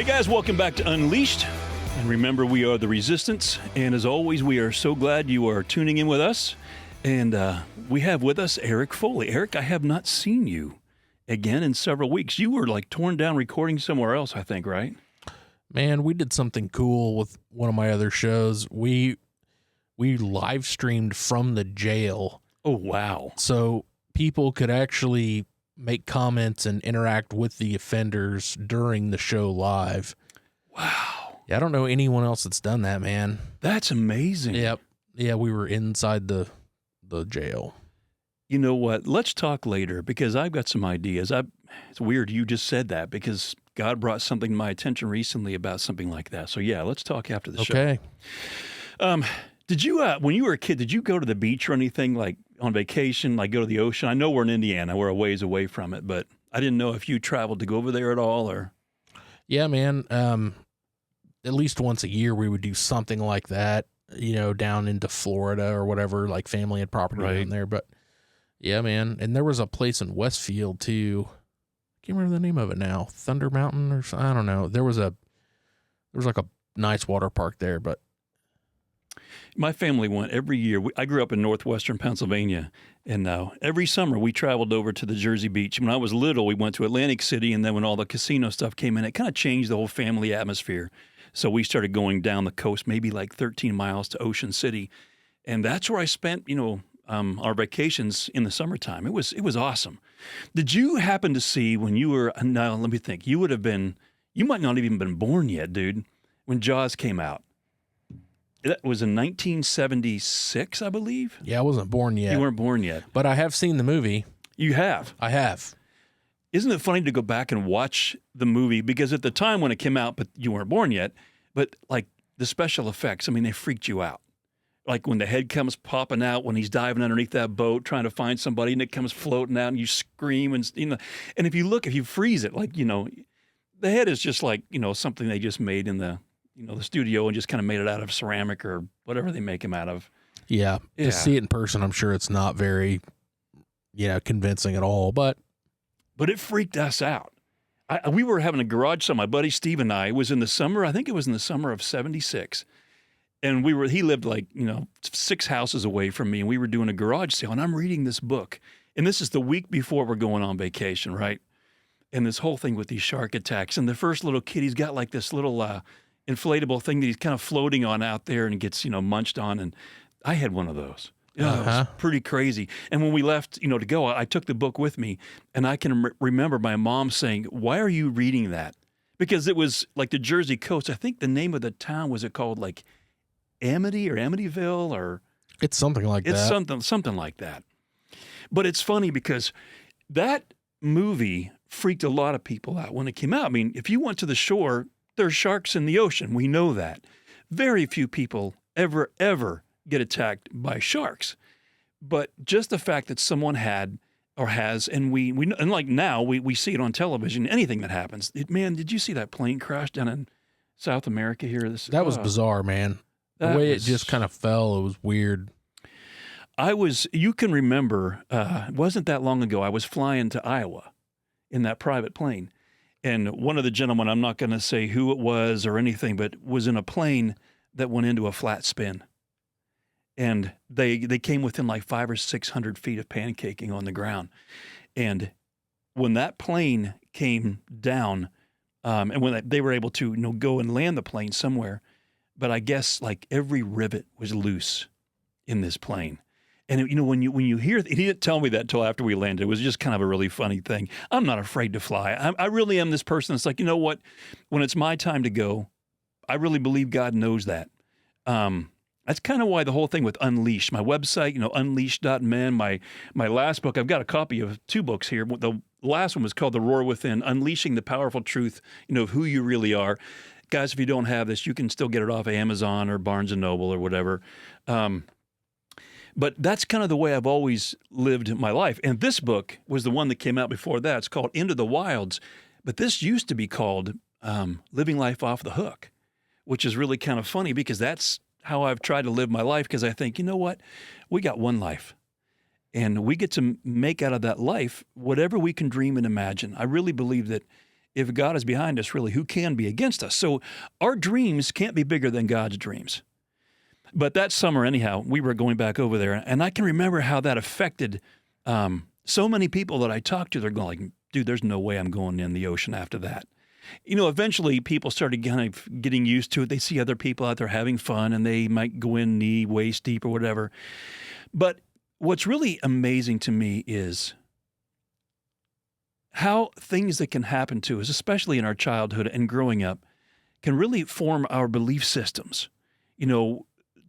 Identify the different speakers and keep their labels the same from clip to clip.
Speaker 1: Hey guys, welcome back to Unleashed. And remember, we are the Resistance. And as always, we are so glad you are tuning in with us. And we have with us Eric Foley. Eric, I have not seen you again in several weeks. You were like torn down recording somewhere else, I think, right?
Speaker 2: Man, we did something cool with one of my other shows. We live streamed from the jail.
Speaker 1: Oh, wow.
Speaker 2: So people could actually make comments and interact with the offenders during the show live.
Speaker 1: Wow.
Speaker 2: Yeah, I don't know anyone else that's done that, man.
Speaker 1: That's amazing.
Speaker 2: Yep. Yeah, we were inside the jail.
Speaker 1: You know what? Let's talk later because I've got some ideas. It's weird you just said that because God brought something to my attention recently about something like that. So yeah, let's talk after the show.
Speaker 2: Okay.
Speaker 1: Did you, when you were a kid, did you go to the beach or anything, like on vacation, like go to the ocean? I know we're in Indiana. We're a ways away from it, but I didn't know if you traveled to go over there at all or.
Speaker 2: Yeah, man. At least once a year we would do something like that, you know, down into Florida or whatever, like family had property down there. But yeah, man. And there was a place in Westfield too. I can't remember the name of it now. Thunder Mountain or something. I don't know. There was like a nice water park there, but.
Speaker 1: My family went every year. I grew up in northwestern Pennsylvania, and every summer we traveled over to the Jersey Beach. When I was little, we went to Atlantic City, and then when all the casino stuff came in, it kind of changed the whole family atmosphere. So we started going down the coast, maybe like 13 miles to Ocean City, and that's where I spent, our vacations in the summertime. It was awesome. Did you happen to see when you were? Now let me think. You might not even been born yet, dude, when Jaws came out. That was in 1976, I believe.
Speaker 2: Yeah, I wasn't born yet.
Speaker 1: You weren't born yet.
Speaker 2: But I have seen the movie.
Speaker 1: You have?
Speaker 2: I have.
Speaker 1: Isn't it funny to go back and watch the movie? Because at the time when it came out, but you weren't born yet, but like the special effects, I mean, they freaked you out. Like when the head comes popping out, when he's diving underneath that boat trying to find somebody and it comes floating out and you scream and, and if you freeze it, like, the head is just like, something they just made in the studio and just kind of made it out of ceramic or whatever they make him out of.
Speaker 2: Yeah. To see it in person, I'm sure it's not very, convincing at all, but
Speaker 1: it freaked us out. We were having a garage sale. My buddy Steve and I, it was in the summer, I think it was in the summer of 76. And he lived like, 6 houses away from me and we were doing a garage sale and I'm reading this book. And this is the week before we're going on vacation, right? And this whole thing with these shark attacks. And the first little kid, he's got like this little, inflatable thing that he's kind of floating on out there and gets, munched on. And I had one of those. It was pretty crazy. And when we left, to go, I took the book with me and I can remember my mom saying, "Why are you reading that?" Because it was like the Jersey coast. I think the name of the town, was it called like Amity or Amityville or?
Speaker 2: It's something like that.
Speaker 1: It's something like that. But it's funny because that movie freaked a lot of people out when it came out. I mean, if you went to the shore, there's sharks in the ocean. We know that. Very few people ever get attacked by sharks. But just the fact that someone had or has, and we and like now we see it on television, anything that happens. Man, did you see that plane crash down in South America here?
Speaker 2: That was bizarre, man. The way it just kind of fell, it was weird.
Speaker 1: You can remember, it wasn't that long ago, I was flying to Iowa in that private plane. And one of the gentlemen, I'm not going to say who it was or anything, but was in a plane that went into a flat spin. And they came within like 500 or 600 feet of pancaking on the ground. And when that plane came down, and when they were able to go and land the plane somewhere, but I guess like every rivet was loose in this plane. And when you hear, he didn't tell me that until after we landed. It was just kind of a really funny thing. I'm not afraid to fly. I really am this person that's like, you know what? When it's my time to go, I really believe God knows that. That's kind of why the whole thing with Unleashed, my website, unleashed.men, my last book, I've got a copy of 2 books here. The last one was called The Roar Within, Unleashing the Powerful Truth, of who you really are. Guys, if you don't have this, you can still get it off Amazon or Barnes & Noble or whatever. But that's kind of the way I've always lived my life. And this book was the one that came out before that. It's called Into the Wilds. But this used to be called Living Life Off the Hook, which is really kind of funny because that's how I've tried to live my life because I think, you know what? We got one life. And we get to make out of that life whatever we can dream and imagine. I really believe that if God is behind us, really, who can be against us? So our dreams can't be bigger than God's dreams. But that summer, anyhow, we were going back over there, and I can remember how that affected so many people that I talked to. They're going like, dude, there's no way I'm going in the ocean after that. Eventually people started kind of getting used to it. They see other people out there having fun, and they might go in knee, waist deep or whatever. But what's really amazing to me is how things that can happen to us, especially in our childhood and growing up, can really form our belief systems.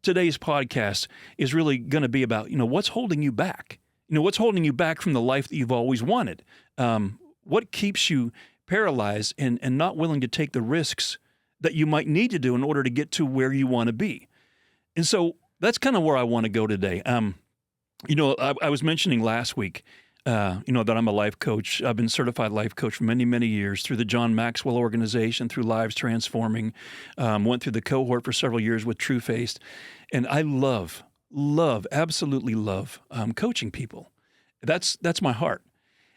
Speaker 1: Today's podcast is really going to be about, what's holding you back? What's holding you back from the life that you've always wanted? What keeps you paralyzed and not willing to take the risks that you might need to do in order to get to where you want to be? And so that's kind of where I want to go today. I was mentioning last week, that I'm a life coach. I've been certified life coach for many, many years through the John Maxwell organization, through Lives Transforming, went through the cohort for several years with True Faced. And I absolutely love coaching people. That's my heart.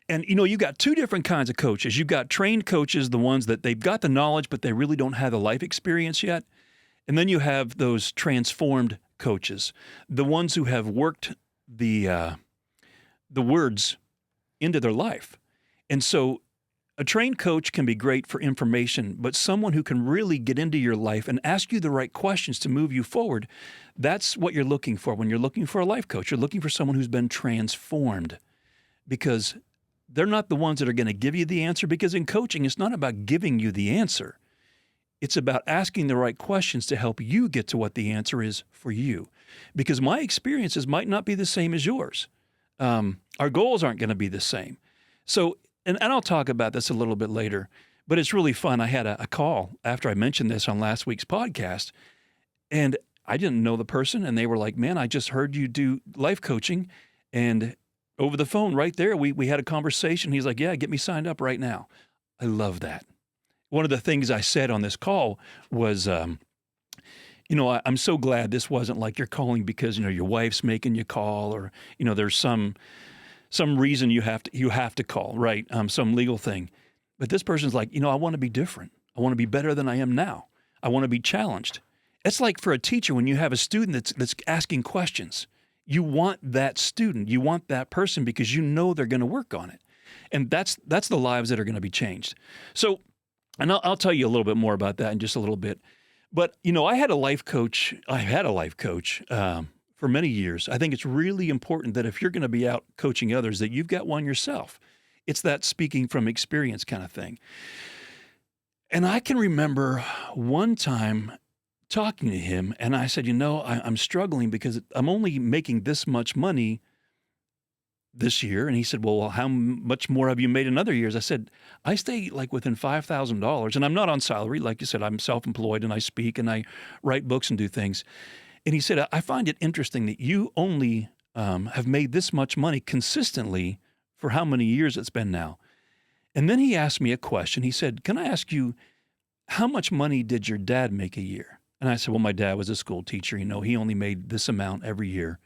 Speaker 1: And, you got two different kinds of coaches. You've got trained coaches, the ones that they've got the knowledge, but they really don't have the life experience yet. And then you have those transformed coaches, the ones who have worked the words into their life. And so a trained coach can be great for information, but someone who can really get into your life and ask you the right questions to move you forward, that's what you're looking for when you're looking for a life coach. You're looking for someone who's been transformed, because they're not the ones that are going to give you the answer, because in coaching, it's not about giving you the answer. It's about asking the right questions to help you get to what the answer is for you. Because my experiences might not be the same as yours. Our goals aren't going to be the same. So, and I'll talk about this a little bit later, but it's really fun. I had a call after I mentioned this on last week's podcast, and I didn't know the person, and they were like, man, I just heard you do life coaching, and over the phone right there, we had a conversation. He's like, yeah, get me signed up right now. I love that. One of the things I said on this call was, I'm so glad this wasn't like you're calling because, your wife's making you call, or, there's some reason you have to call, right? Some legal thing. But this person's like, I want to be different. I want to be better than I am now. I want to be challenged. It's like for a teacher, when you have a student that's asking questions, you want that student, you want that person, because they're going to work on it. And that's the lives that are going to be changed. So, and I'll tell you a little bit more about that in just a little bit. But, I had a life coach for many years. I think it's really important that if you're going to be out coaching others, that you've got one yourself. It's that speaking from experience kind of thing. And I can remember one time talking to him, and I said, I'm struggling because I'm only making this much money this year. And he said, well, how much more have you made in other years? I said, I stay like within $5,000, and I'm not on salary. Like you said, I'm self-employed, and I speak and I write books and do things. And he said, I find it interesting that you only have made this much money consistently for how many years it's been now. And then he asked me a question. He said, can I ask you, how much money did your dad make a year? And I said, well, my dad was a school teacher. He only made this amount every year.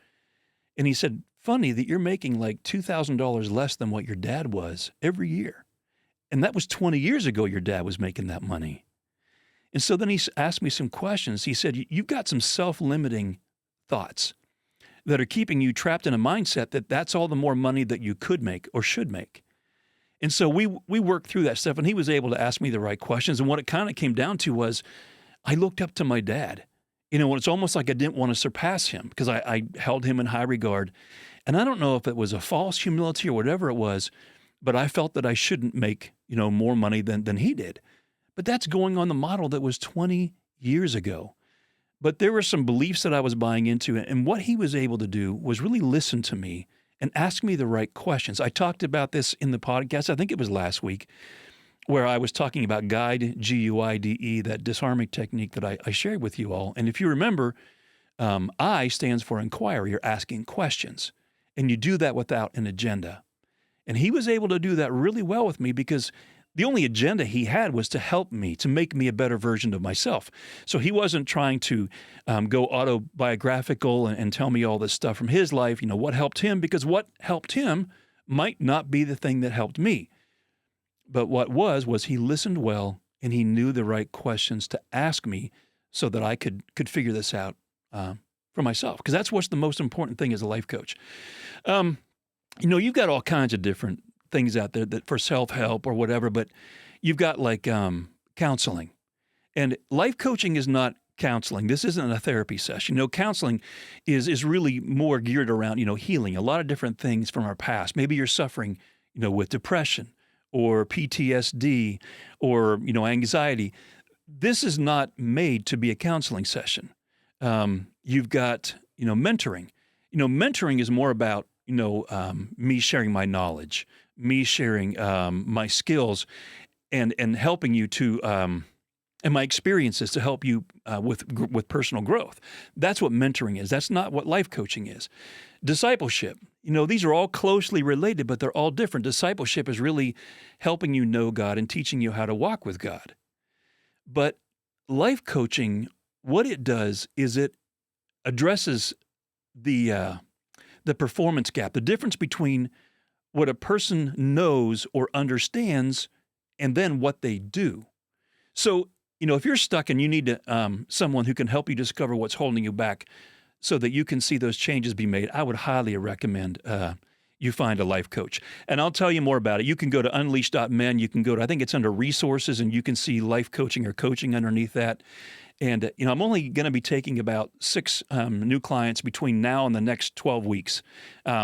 Speaker 1: And he said, funny that you're making like $2,000 less than what your dad was every year. And that was 20 years ago your dad was making that money. And so then he asked me some questions. He said, you've got some self-limiting thoughts that are keeping you trapped in a mindset that that's all the more money that you could make or should make. And so we worked through that stuff, and he was able to ask me the right questions. And what it kind of came down to was I looked up to my dad. It's almost like I didn't want to surpass him because I held him in high regard. And I don't know if it was a false humility or whatever it was, but I felt that I shouldn't make, more money than he did. But that's going on the model that was 20 years ago. But there were some beliefs that I was buying into, and what he was able to do was really listen to me and ask me the right questions. I talked about this in the podcast, I think it was last week, where I was talking about GUIDE, G-U-I-D-E, that disarming technique that I shared with you all. And if you remember, I stands for inquiry. You're asking questions. And you do that without an agenda. And he was able to do that really well with me because the only agenda he had was to help me, to make me a better version of myself. So he wasn't trying to go autobiographical and tell me all this stuff from his life, what helped him, because what helped him might not be the thing that helped me. But what was he listened well, and he knew the right questions to ask me so that I could figure this out for myself. Because that's what's the most important thing as a life coach. You've got all kinds of different things out there that for self-help or whatever, but you've got like counseling. And life coaching is not counseling. This isn't a therapy session. Counseling is really more geared around, healing a lot of different things from our past. Maybe you're suffering, with depression or PTSD or, anxiety. This is not made to be a counseling session. You've got, mentoring. Mentoring is more about, me sharing my knowledge, me sharing my skills and helping you to, and my experiences to help you with personal growth. That's what mentoring is. That's not what life coaching is. Discipleship, these are all closely related, but they're all different. Discipleship is really helping you know God and teaching you how to walk with God. But life coaching, what it does is it addresses the performance gap, the difference between what a person knows or understands and then what they do. So, if you're stuck and you need someone who can help you discover what's holding you back so that you can see those changes be made, I would highly recommend you find a life coach. And I'll tell you more about it. You can go to unleash.men. You can go to, I think it's under resources, and you can see life coaching or coaching underneath that. And, I'm only going to be taking about 6 new clients between now and the next 12 weeks,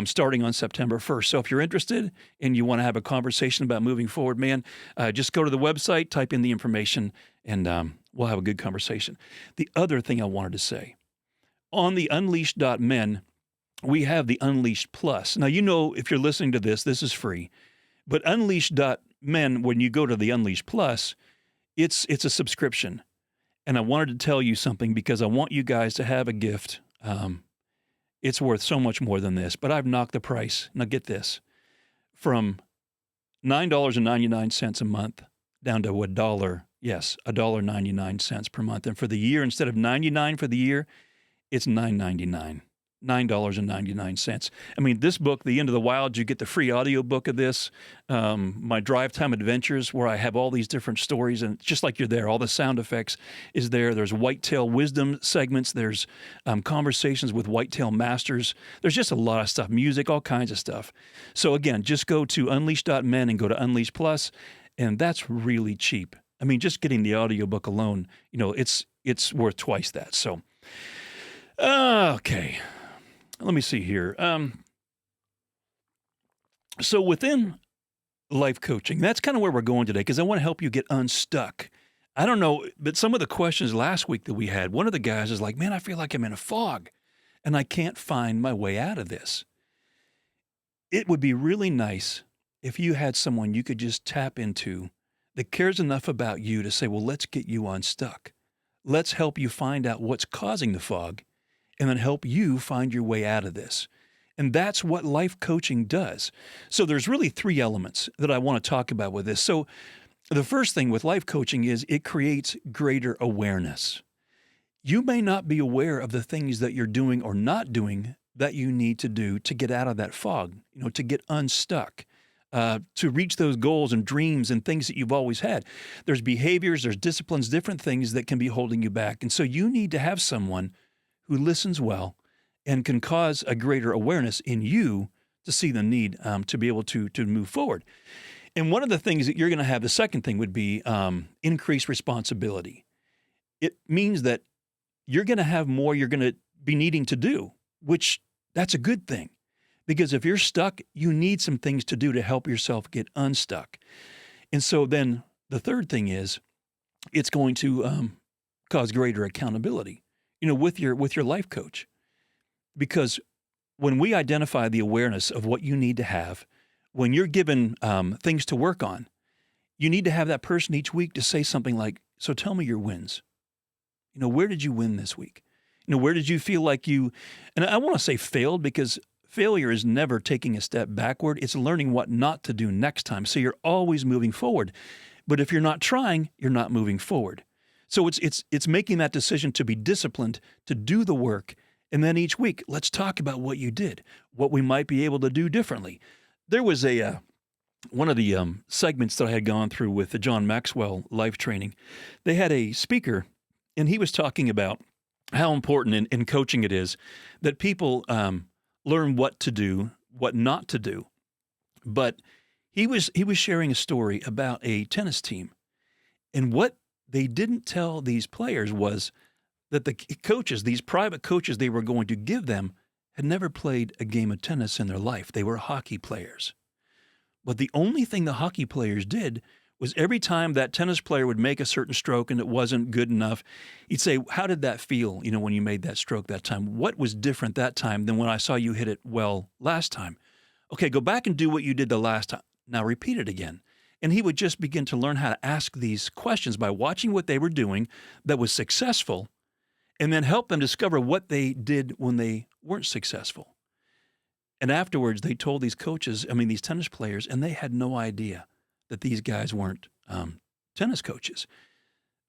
Speaker 1: starting on September 1st. So if you're interested and you want to have a conversation about moving forward, man, just go to the website, type in the information, and we'll have a good conversation. The other thing I wanted to say, on the unleash.men, we have the Unleashed Plus. Now, if you're listening to this is free. But unleash.men, when you go to the Unleashed Plus, it's a subscription. And I wanted to tell you something because I want you guys to have a gift. It's worth so much more than this, but I've knocked the price. Now get this, from $9.99 a month down to $1.99 per month. And for the year, instead of $99 for the year, it's $9.99. $9.99. I mean, this book, The End of the Wild, you get the free audio book of this. My Drive Time Adventures, where I have all these different stories, and just like you're there, all the sound effects is there. There's whitetail wisdom segments. There's conversations with whitetail masters. There's just a lot of stuff, music, all kinds of stuff. So again, just go to unleash.men and go to Unleash Plus, and that's really cheap. I mean, just getting the audio book alone, it's worth twice that. So, okay. Let me see here. So within life coaching, that's kind of where we're going today, because I want to help you get unstuck. I don't know, but some of the questions last week that we had, one of the guys is like, man, I feel like I'm in a fog and I can't find my way out of this. It would be really nice if you had someone you could just tap into that cares enough about you to say, well, let's get you unstuck. Let's help you find out what's causing the fog, and then help you find your way out of this. And that's what life coaching does. So there's really 3 elements that I want to talk about with this. So the first thing with life coaching is it creates greater awareness. You may not be aware of the things that you're doing or not doing that you need to do to get out of that fog, to get unstuck, to reach those goals and dreams and things that you've always had. There's behaviors, there's disciplines, different things that can be holding you back. And so you need to have someone who listens well and can cause a greater awareness in you to see the need to be able to move forward. And one of the things that you're going to have, the second thing would be increased responsibility. It means that you're going to have more you're going to be needing to do, which that's a good thing. Because if you're stuck, you need some things to do to help yourself get unstuck. And so then the third thing is it's going to cause greater accountability. With your life coach. Because when we identify the awareness of what you need to have, when you're given things to work on, you need to have that person each week to say something like, so tell me your wins. Where did you win this week? Where did you feel like you, and I want to say failed, because failure is never taking a step backward. It's learning what not to do next time. So you're always moving forward. But if you're not trying, you're not moving forward. So it's making that decision to be disciplined, to do the work, and then each week, let's talk about what you did, what we might be able to do differently. There was a one of the segments that I had gone through with the John Maxwell life training, they had a speaker, and he was talking about how important in coaching it is that people learn what to do, what not to do. But he was sharing a story about a tennis team, and what they didn't tell these players was that the coaches, these private coaches they were going to give them, had never played a game of tennis in their life. They were hockey players. But the only thing the hockey players did was every time that tennis player would make a certain stroke and it wasn't good enough, he'd say, how did that feel, when you made that stroke that time? What was different that time than when I saw you hit it well last time? Okay, go back and do what you did the last time. Now repeat it again. And he would just begin to learn how to ask these questions by watching what they were doing that was successful, and then help them discover what they did when they weren't successful. And afterwards, they told these coaches, these tennis players, and they had no idea that these guys weren't tennis coaches.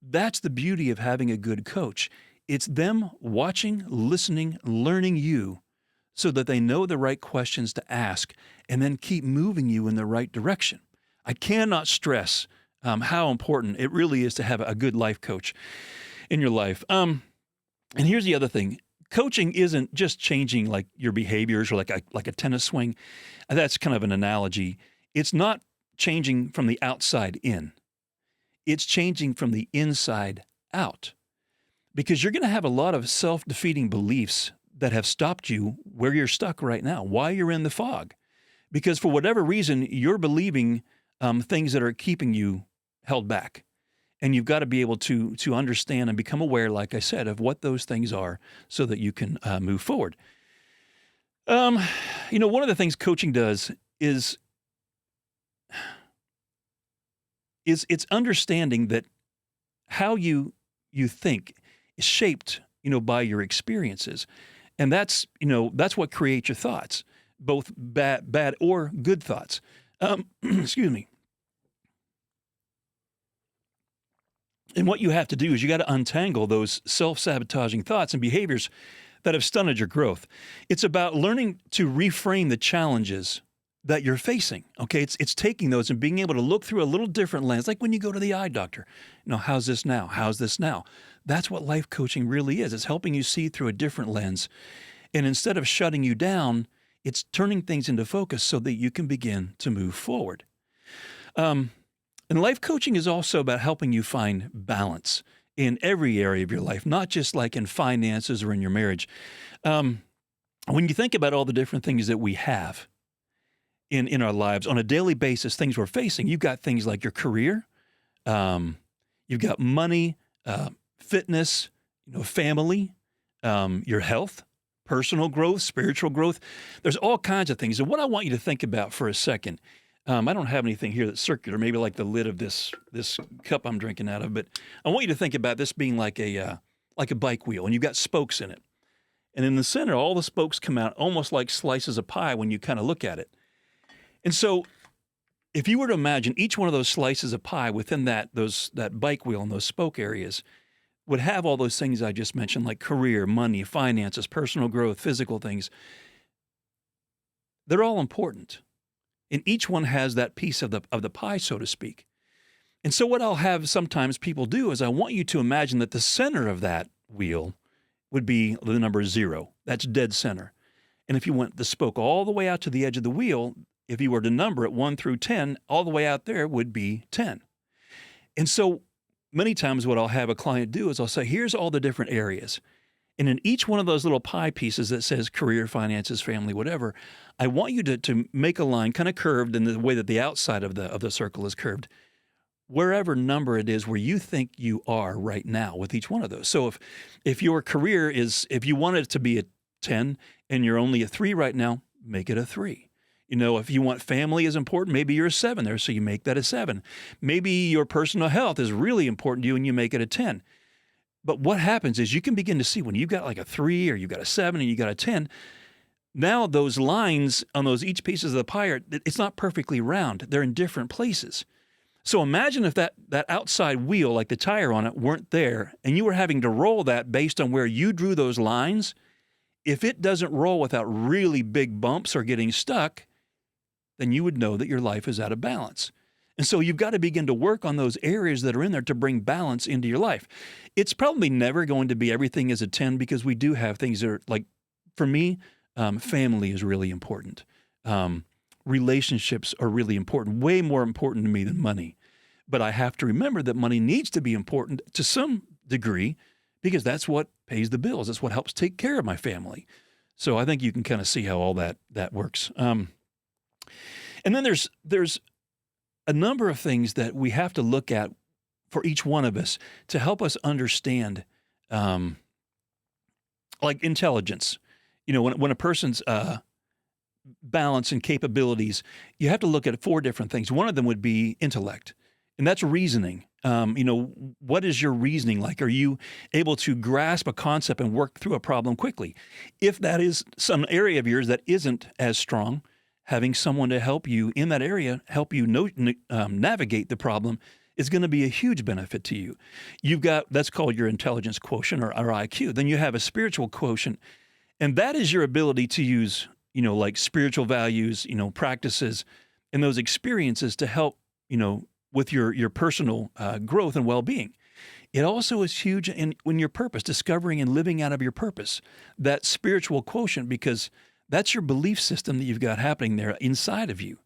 Speaker 1: That's the beauty of having a good coach. It's them watching, listening, learning you so that they know the right questions to ask and then keep moving you in the right direction. I cannot stress how important it really is to have a good life coach in your life. And here's the other thing. Coaching isn't just changing like your behaviors or like a tennis swing. That's kind of an analogy. It's not changing from the outside in. It's changing from the inside out. Because you're going to have a lot of self-defeating beliefs that have stopped you where you're stuck right now, why you're in the fog. Because for whatever reason, you're believing things that are keeping you held back. And you've got to be able to understand and become aware, like I said, of what those things are so that you can move forward. One of the things coaching does is it's understanding that how you think is shaped, by your experiences. And that's what creates your thoughts, both bad or good thoughts. Excuse me. And what you have to do is you got to untangle those self-sabotaging thoughts and behaviors that have stunted your growth. It's about learning to reframe the challenges that you're facing. Okay, it's taking those and being able to look through a little different lens, like when you go to the eye doctor. How's this now? How's this now? That's what life coaching really is. It's helping you see through a different lens. And instead of shutting you down, it's turning things into focus so that you can begin to move forward. And life coaching is also about helping you find balance in every area of your life, not just like in finances or in your marriage. When you think about all the different things that we have in our lives on a daily basis, things we're facing, you've got things like your career, you've got money, fitness, family, your health, personal growth, spiritual growth. There's all kinds of things. And what I want you to think about for a second, I don't have anything here that's circular, maybe like the lid of this cup I'm drinking out of, but I want you to think about this being like a bike wheel, and you've got spokes in it. And in the center, all the spokes come out almost like slices of pie when you kind of look at it. And so if you were to imagine each one of those slices of pie within that bike wheel and those spoke areas would have all those things I just mentioned, like career, money, finances, personal growth, physical things. They're all important. And each one has that piece of the pie, so to speak. And so what I'll have sometimes people do is I want you to imagine that the center of that wheel would be the number 0. That's dead center. And if you went the spoke all the way out to the edge of the wheel, if you were to number it 1 through 10, all the way out there would be 10. And so many times what I'll have a client do is I'll say, here's all the different areas. And in each one of those little pie pieces that says career, finances, family, whatever, I want you to make a line kind of curved in the way that the outside of the circle is curved, wherever number it is where you think you are right now with each one of those. So if your career is, if you want it to be a 10 and you're only a 3 right now, make it a 3. If you want family is important, maybe you're a 7 there, so you make that a 7. Maybe your personal health is really important to you and you make it a 10. But what happens is you can begin to see when you've got like a 3 or you've got a 7 and you got a 10, now those lines on those each pieces of the pie, it's not perfectly round. They're in different places. So imagine if that outside wheel, like the tire on it, weren't there and you were having to roll that based on where you drew those lines. If it doesn't roll without really big bumps or getting stuck, then you would know that your life is out of balance. And so you've got to begin to work on those areas that are in there to bring balance into your life. It's probably never going to be everything is a 10 because we do have things that are like, for me, family is really important. Relationships are really important, way more important to me than money. But I have to remember that money needs to be important to some degree because that's what pays the bills. That's what helps take care of my family. So I think you can kind of see how all that works. And then there's a number of things that we have to look at for each one of us to help us understand, like intelligence. You know, when a person's balance and capabilities, you have to look at 4 different things. One of them would be intellect, and that's reasoning. You know, what is your reasoning like? Are you able to grasp a concept and work through a problem quickly? If that is some area of yours that isn't as strong, having someone to help you in that area, help you navigate the problem is going to be a huge benefit to you. You've got, that's called your intelligence quotient or IQ. Then you have a spiritual quotient, and that is your ability to use, you know, like spiritual values, you know, practices and those experiences to help, you know, with your personal growth and well-being. It also is huge in your purpose, discovering and living out of your purpose, that spiritual quotient, because that's your belief system that you've got happening there inside of you.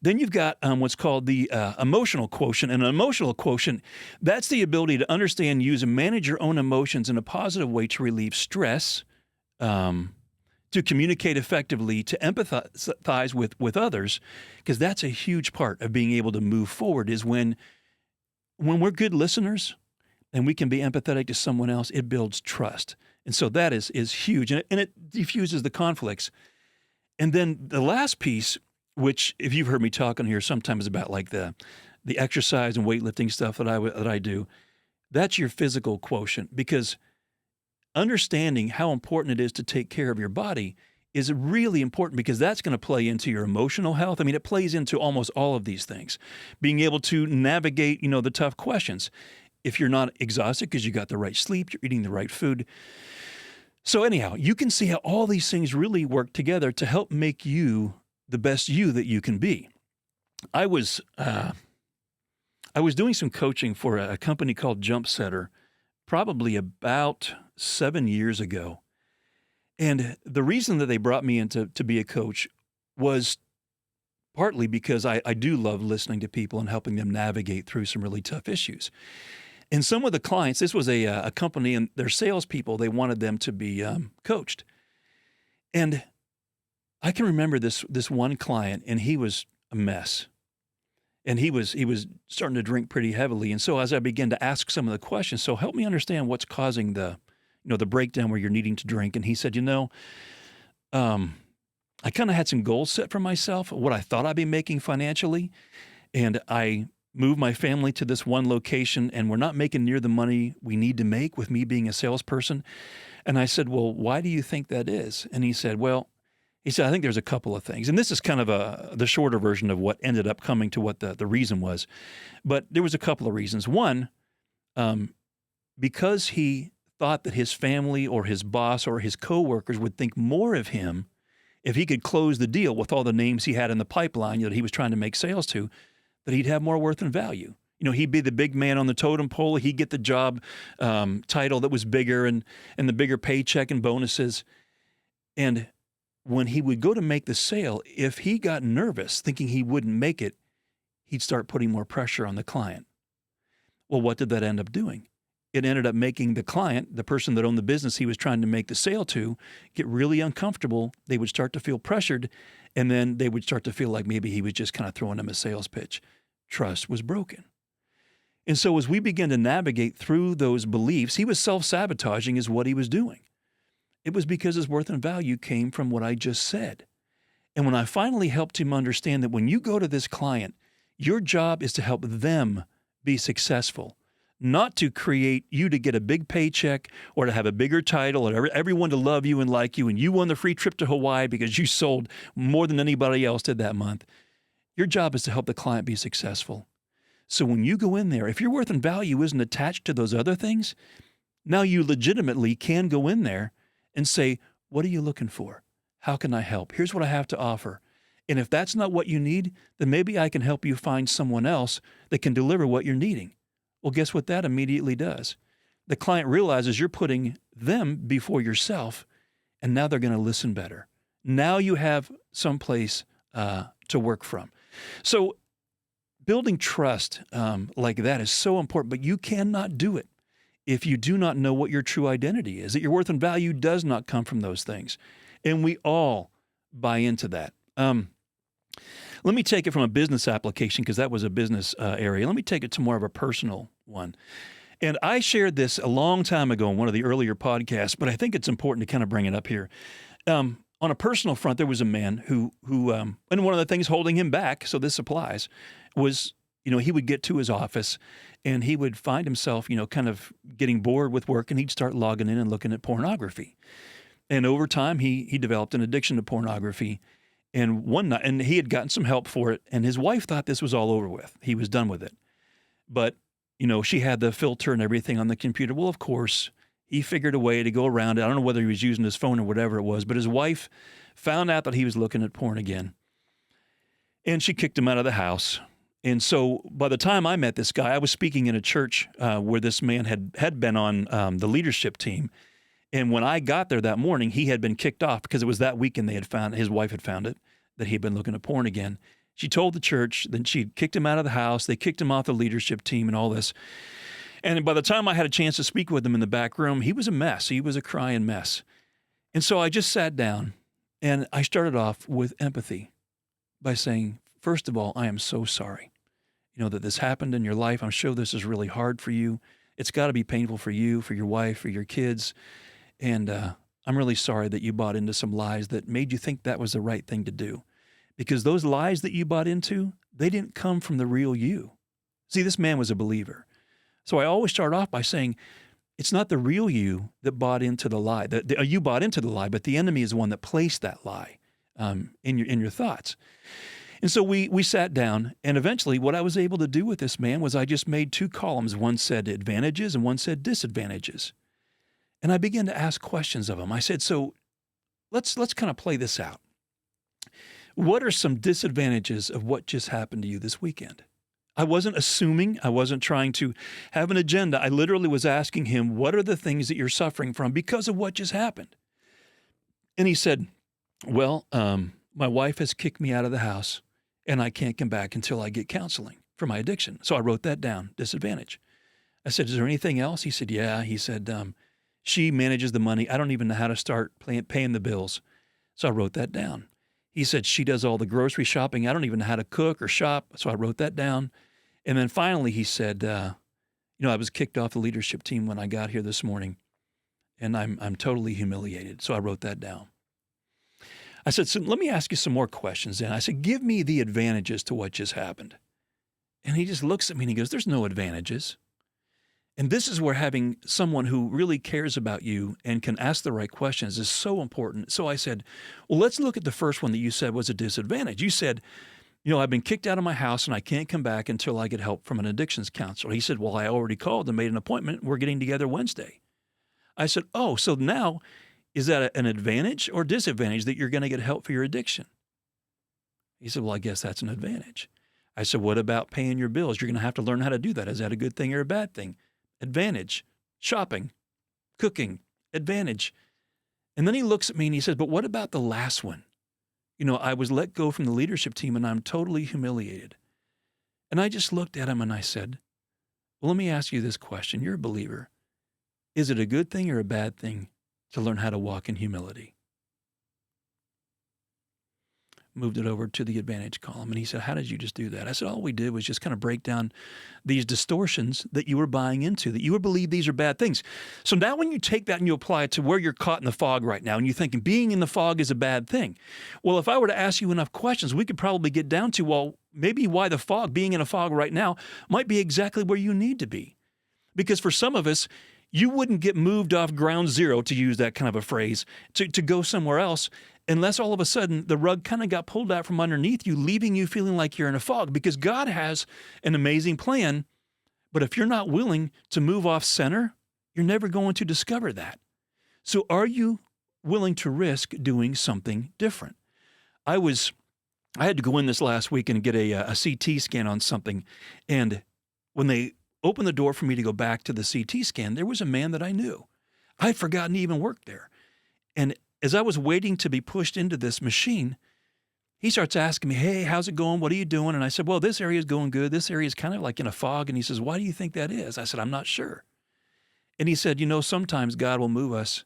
Speaker 1: Then you've got what's called the emotional quotient. And an emotional quotient, that's the ability to understand, use, and manage your own emotions in a positive way to relieve stress, to communicate effectively, to empathize with others, because that's a huge part of being able to move forward is when we're good listeners and we can be empathetic to someone else, it builds trust. And so that is huge, and it diffuses the conflicts. And then the last piece, which if you've heard me talking here sometimes about like the exercise and weightlifting stuff that I do, that's your physical quotient, because understanding how important it is to take care of your body is really important because that's going to play into your emotional health. I mean, it plays into almost all of these things. Being able to navigate, you know, the tough questions. If you're not exhausted because you got the right sleep, you're eating the right food. So anyhow, you can see how all these things really work together to help make you the best you that you can be. I was doing some coaching for a company called Jump Setter probably about 7 years ago. And the reason that they brought me in to be a coach was partly because I do love listening to people and helping them navigate through some really tough issues. And some of the clients, this was a company, and their salespeople, they wanted them to be coached. And I can remember this one client, and he was a mess. And he was starting to drink pretty heavily. And so as I began to ask some of the questions, so help me understand what's causing the breakdown where you're needing to drink. And he said, I kind of had some goals set for myself, what I thought I'd be making financially. And I moved my family to this one location, and we're not making near the money we need to make with me being a salesperson. And I said, well, why do you think that is? And he said, I think there's a couple of things. And this is kind of the shorter version of what ended up coming to what the reason was. But there was a couple of reasons. One, because he thought that his family or his boss or his coworkers would think more of him if he could close the deal with all the names he had in the pipeline that he was trying to make sales to, that he'd have more worth and value. You know, he'd be the big man on the totem pole. He'd get the job title that was bigger and the bigger paycheck and bonuses. And when he would go to make the sale, if he got nervous thinking he wouldn't make it, he'd start putting more pressure on the client. Well, what did that end up doing? It ended up making the client, the person that owned the business he was trying to make the sale to, get really uncomfortable. They would start to feel pressured, and then they would start to feel like maybe he was just kind of throwing them a sales pitch. Trust was broken. And so as we began to navigate through those beliefs, he was self-sabotaging is what he was doing. It was because his worth and value came from what I just said. And when I finally helped him understand that when you go to this client, your job is to help them be successful, not to create you to get a big paycheck or to have a bigger title or everyone to love you and like you and you won the free trip to Hawaii because you sold more than anybody else did that month. Your job is to help the client be successful. So when you go in there, if your worth and value isn't attached to those other things, now you legitimately can go in there and say, what are you looking for? How can I help? Here's what I have to offer. And if that's not what you need, then maybe I can help you find someone else that can deliver what you're needing. Well, guess what that immediately does? The client realizes you're putting them before yourself, and now they're going to listen better. Now you have some place to work from. So building trust like that is so important, but you cannot do it if you do not know what your true identity is, that your worth and value does not come from those things. And we all buy into that. Let me take it from a business application, because that was a business area. Let me take it to more of a personal one. And I shared this a long time ago in one of the earlier podcasts, but I think it's important to kind of bring it up here. On a personal front, there was a man who and one of the things holding him back, so this applies, was, he would get to his office and he would find himself, kind of getting bored with work, and he'd start logging in and looking at pornography. And over time, he developed an addiction to pornography. And one night, and he had gotten some help for it, and his wife thought this was all over with. He was done with it. But, she had the filter and everything on the computer. Well, of course, he figured a way to go around it. I don't know whether he was using his phone or whatever it was, but his wife found out that he was looking at porn again. And she kicked him out of the house. And so by the time I met this guy, I was speaking in a church where this man had been on the leadership team. And when I got there that morning, he had been kicked off because it was that weekend his wife had found it, that he'd been looking at porn again. She told the church, then she kicked him out of the house. They kicked him off the leadership team and all this. And by the time I had a chance to speak with him in the back room, he was a mess. He was a crying mess. And so I just sat down and I started off with empathy by saying, first of all, I am so sorry, that this happened in your life. I'm sure this is really hard for you. It's got to be painful for you, for your wife, for your kids. And I'm really sorry that you bought into some lies that made you think that was the right thing to do. Because those lies that you bought into, they didn't come from the real you. See, this man was a believer. So I always start off by saying, it's not the real you that bought into the lie. You bought into the lie, but the enemy is the one that placed that lie in your thoughts. And so we sat down, and eventually what I was able to do with this man was I just made two columns. One said advantages and one said disadvantages. And I began to ask questions of him. I said, so let's kind of play this out. What are some disadvantages of what just happened to you this weekend? I wasn't assuming. I wasn't trying to have an agenda. I literally was asking him, what are the things that you're suffering from because of what just happened? And he said, well, my wife has kicked me out of the house, and I can't come back until I get counseling for my addiction. So I wrote that down, disadvantage. I said, is there anything else? He said, yeah. He said, she manages the money. I don't even know how to start paying the bills. So I wrote that down. He said, she does all the grocery shopping. I don't even know how to cook or shop. So I wrote that down. And then finally he said, I was kicked off the leadership team when I got here this morning, and I'm totally humiliated. So I wrote that down. I said, so let me ask you some more questions then. I said, give me the advantages to what just happened. And he just looks at me and he goes, there's no advantages. And this is where having someone who really cares about you and can ask the right questions is so important. So I said, well, let's look at the first one that you said was a disadvantage. You said, I've been kicked out of my house and I can't come back until I get help from an addictions counselor. He said, well, I already called and made an appointment. We're getting together Wednesday. I said, oh, so now is that an advantage or disadvantage that you're going to get help for your addiction? He said, well, I guess that's an advantage. I said, what about paying your bills? You're going to have to learn how to do that. Is that a good thing or a bad thing? Advantage. Shopping, cooking, advantage. And then he looks at me and he says, but what about the last one? I was let go from the leadership team and I'm totally humiliated. And I just looked at him and I said, well, let me ask you this question. You're a believer. Is it a good thing or a bad thing to learn how to walk in humility? Moved it over to the advantage column. And he said, how did you just do that? I said, all we did was just kind of break down these distortions that you were buying into, that you would believe these are bad things. So now when you take that and you apply it to where you're caught in the fog right now, and you're thinking being in the fog is a bad thing. Well, if I were to ask you enough questions, we could probably get down to, well, maybe why the fog, being in a fog right now, might be exactly where you need to be. Because for some of us, you wouldn't get moved off ground zero, to use that kind of a phrase, to go somewhere else, unless all of a sudden the rug kind of got pulled out from underneath you, leaving you feeling like you're in a fog, because God has an amazing plan. But if you're not willing to move off center, you're never going to discover that. So are you willing to risk doing something different? I was I had to go in this last week and get a CT scan on something. And when they opened the door for me to go back to the CT scan, there was a man that I knew. I had forgotten he even worked there. And as I was waiting to be pushed into this machine, he starts asking me, hey, how's it going? What are you doing? And I said, well, this area is going good. This area is kind of like in a fog. And he says, why do you think that is? I said, I'm not sure. And he said, sometimes God will move us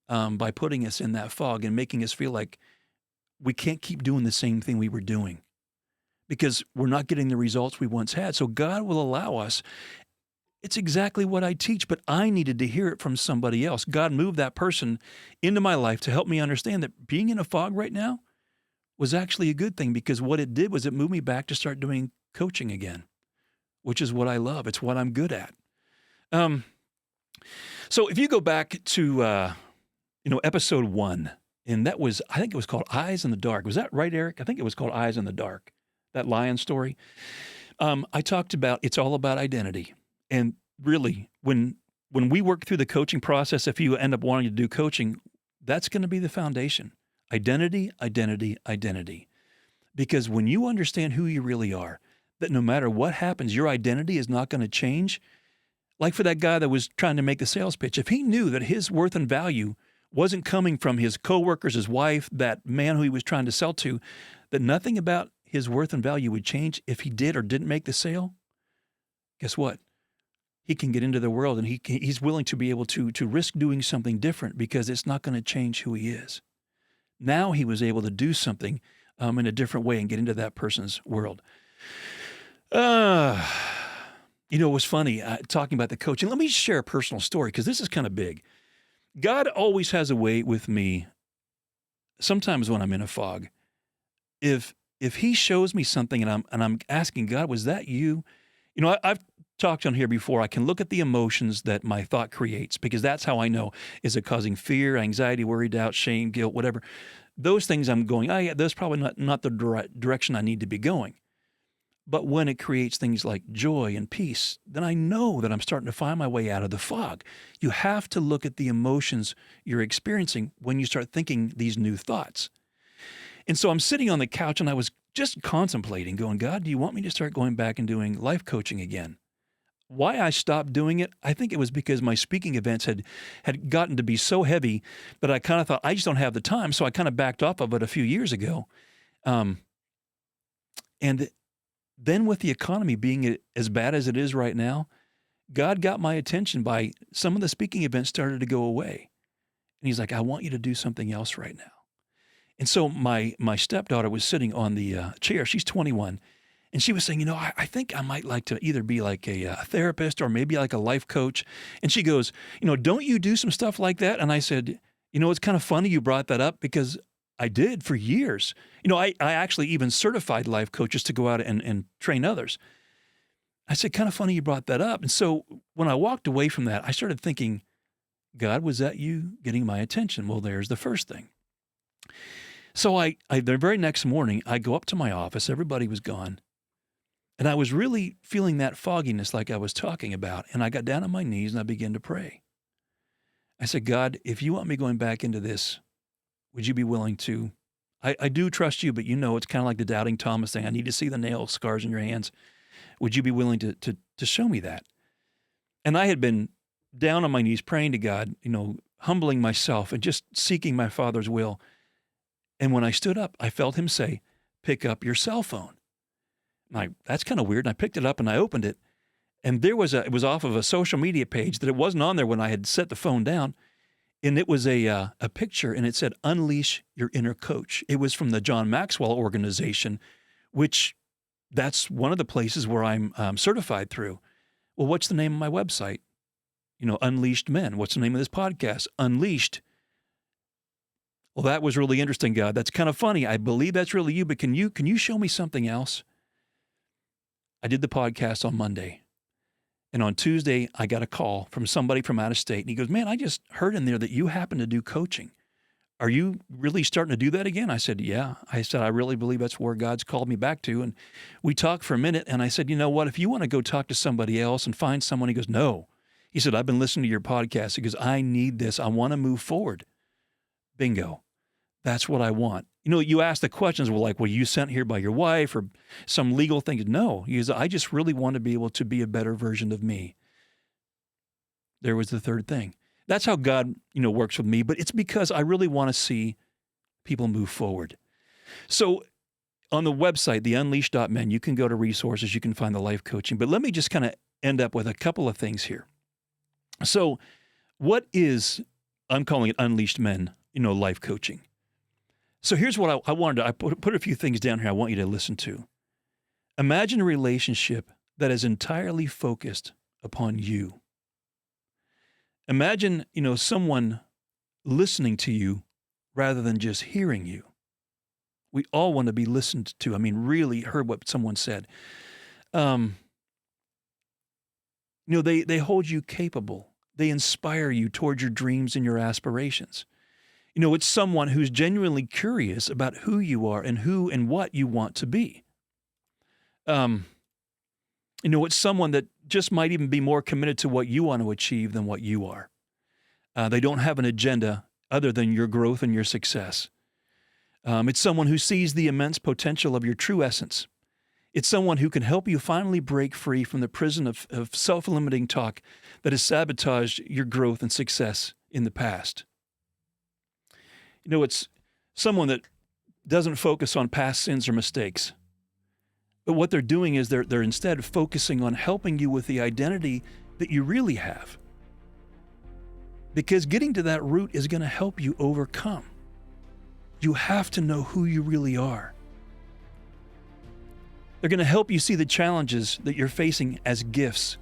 Speaker 1: by putting us in that fog and making us feel like we can't keep doing the same thing we were doing because we're not getting the results we once had. So God will allow us. It's exactly what I teach, but I needed to hear it from somebody else. God moved that person into my life to help me understand that being in a fog right now was actually a good thing, because what it did was it moved me back to start doing coaching again, which is what I love. It's what I'm good at. So if you go back to, episode 1, and that was, I think it was called Eyes in the Dark. Was that right, Eric? I think it was called Eyes in the Dark, that lion story. I talked about, it's all about identity. And really, when we work through the coaching process, if you end up wanting to do coaching, that's going to be the foundation. Identity, identity, identity. Because when you understand who you really are, that no matter what happens, your identity is not going to change. Like for that guy that was trying to make the sales pitch, if he knew that his worth and value wasn't coming from his coworkers, his wife, that man who he was trying to sell to, that nothing about his worth and value would change if he did or didn't make the sale, guess what? He can get into the world and he's willing to be able to risk doing something different because it's not going to change who he is. Now he was able to do something in a different way and get into that person's world. It was funny talking about the coaching. Let me share a personal story because this is kind of big. God always has a way with me, sometimes when I'm in a fog. If he shows me something and I'm asking God, was that you? I've talked on here before. I can look at the emotions that my thought creates because that's how I know. Is it causing fear, anxiety, worry, doubt, shame, guilt, whatever? Those things I'm going, yeah, that's probably not the direction I need to be going. But when it creates things like joy and peace, then I know that I'm starting to find my way out of the fog. You have to look at the emotions you're experiencing when you start thinking these new thoughts. And so I'm sitting on the couch and I was just contemplating, going, God, do you want me to start going back and doing life coaching again? Why I stopped doing it, I think it was because my speaking events had gotten to be so heavy that I kind of thought, I just don't have the time. So I kind of backed off of it a few years ago. And then with the economy being as bad as it is right now, God got my attention by some of the speaking events started to go away. And he's like, I want you to do something else right now. And so my stepdaughter was sitting on the chair. She's 21. And she was saying, I think I might like to either be like a therapist or maybe like a life coach. And she goes, don't you do some stuff like that? And I said, it's kind of funny you brought that up because I did for years. I actually even certified life coaches to go out and train others. I said, kind of funny you brought that up. And so when I walked away from that, I started thinking, God, was that you getting my attention? Well, there's the first thing. So the very next morning, I go up to my office. Everybody was gone. And I was really feeling that fogginess like I was talking about. And I got down on my knees and I began to pray. I said, God, if you want me going back into this, would you be willing to? I do trust you, but it's kind of like the doubting Thomas thing. I need to see the nail scars in your hands. Would you be willing to show me that? And I had been down on my knees praying to God, humbling myself and just seeking my Father's will. And when I stood up, I felt him say, pick up your cell phone. That's kind of weird. And I picked it up and I opened it. And it was off of a social media page that it wasn't on there when I had set the phone down. And it was a picture, and it said, Unleash Your Inner Coach. It was from the John Maxwell organization, which that's one of the places where I'm certified through. Well, what's the name of my website? Unleashed Men. What's the name of this podcast? Unleashed. Well, that was really interesting, God. That's kind of funny. I believe that's really you, but can you show me something else? I did the podcast on Monday. And on Tuesday, I got a call from somebody from out of state. And he goes, man, I just heard in there that you happen to do coaching. Are you really starting to do that again? I said, yeah. I said, I really believe that's where God's called me back to. And we talked for a minute. And I said, you know what? If you want to go talk to somebody else and find someone, he goes, no. He said, I've been listening to your podcast. He goes, I need this. I want to move forward. Bingo. That's what I want. You know, you ask the questions, well, like, were you sent here by your wife or some legal thing? No, I just really want to be able to be a better version of me. There was the third thing. That's how God, works with me, but it's because I really want to see people move forward. So on the website, theunleashed.men, you can go to resources, you can find the life coaching, but let me just kind of end up with a couple of things here. So what is, I'm calling it Unleashed Men, life coaching. So here's what I wanted to, I put a few things down here I want you to listen to. Imagine a relationship that is entirely focused upon you. Imagine, someone listening to you rather than just hearing you. We all want to be listened to. I mean, really heard what someone said. They hold you capable. They inspire you toward your dreams and your aspirations. It's someone who's genuinely curious about who you are and who and what you want to be. It's someone that just might even be more committed to what you want to achieve than what you are. They don't have an agenda other than your growth and your success. It's someone who sees the immense potential of your true essence. It's someone who can help you finally break free from the prison of self-limiting talk that has sabotaged your growth and success in the past. It's someone that doesn't focus on past sins or mistakes. But what they're doing is they're instead focusing on helping you with the identity that you really have. Because getting to that root is going to help you overcome. You have to know who you really are. They're going to help you see the challenges that you're facing as gifts,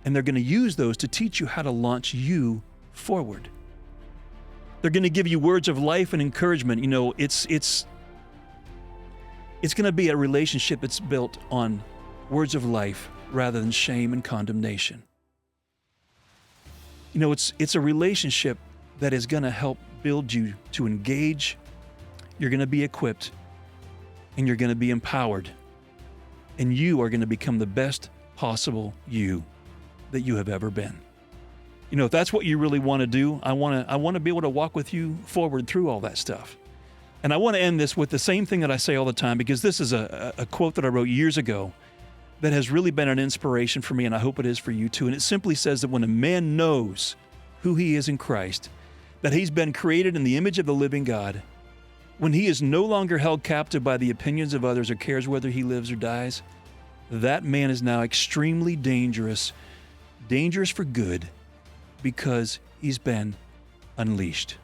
Speaker 1: and they're going to use those to teach you how to launch you forward. They're going to give you words of life and encouragement. It's going to be a relationship that's built on words of life rather than shame and condemnation. It's a relationship that is going to help build you to engage. You're going to be equipped, and you're going to be empowered, and you are going to become the best possible you that you have ever been. If that's what you really want to do, I want to be able to walk with you forward through all that stuff. And I want to end this with the same thing that I say all the time, because this is a quote that I wrote years ago that has really been an inspiration for me, and I hope it is for you too. And it simply says that when a man knows who he is in Christ, that he's been created in the image of the living God, when he is no longer held captive by the opinions of others or cares whether he lives or dies, that man is now extremely dangerous for good, because he's been unleashed.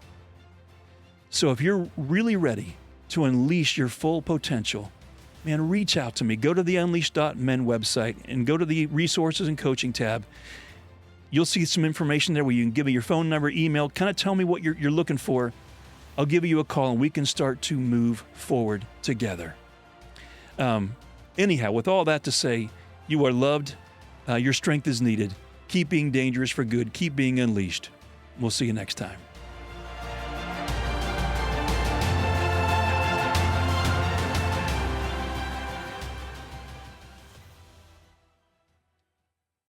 Speaker 1: So if you're really ready to unleash your full potential, man, reach out to me. Go to the Unleashed.men website and go to the resources and coaching tab. You'll see some information there where you can give me your phone number, email, kind of tell me what you're looking for. I'll give you a call and we can start to move forward together. Anyhow, with all that to say, you are loved. Your strength is needed. Keep being dangerous for good. Keep being unleashed. We'll see you next time.